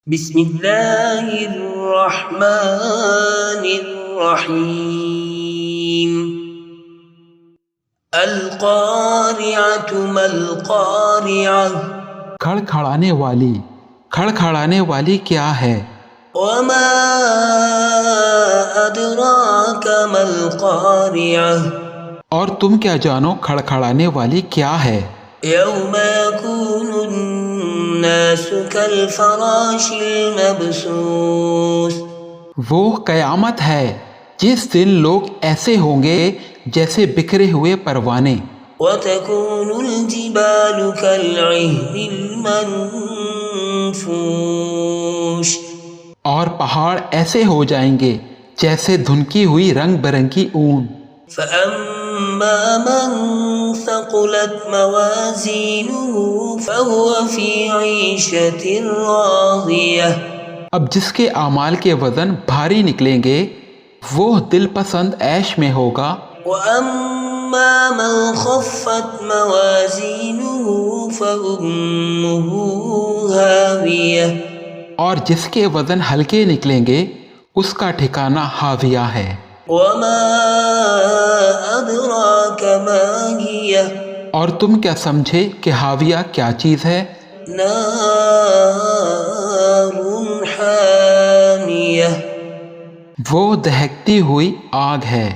بسم اللہ الرحمن الرحیم القارعۃ ما القارعۃ کھڑکھڑانے والی کیا ہے؟ وما ادراک ما القارعۃ اور تم کیا جانو کھڑکھڑانے والی کیا ہے؟ یوم یکون الناس کالفراش المبثوث وہ قیامت ہے جس دن لوگ ایسے ہوں گے جیسے بکھرے ہوئے پروانے، وتكون الجبال كالعهن المنفوش اور پہاڑ ایسے ہو جائیں گے جیسے دھنکی ہوئی رنگ برنگی اون۔ فأما من ثقلت موازينه فهو في عيشة راضية اب جس کے اعمال کے وزن بھاری نکلیں گے وہ دل پسند عیش میں ہوگا، وأما من خفت موازينه فأمه هاوية اور جس کے وزن ہلکے نکلیں گے اس کا ٹھکانہ حاویہ ہے۔ وما أدراك ما هي اور تم کیا سمجھے کہ حاویہ کیا چیز ہے؟ نار حامية وہ دہکتی ہوئی آگ ہے۔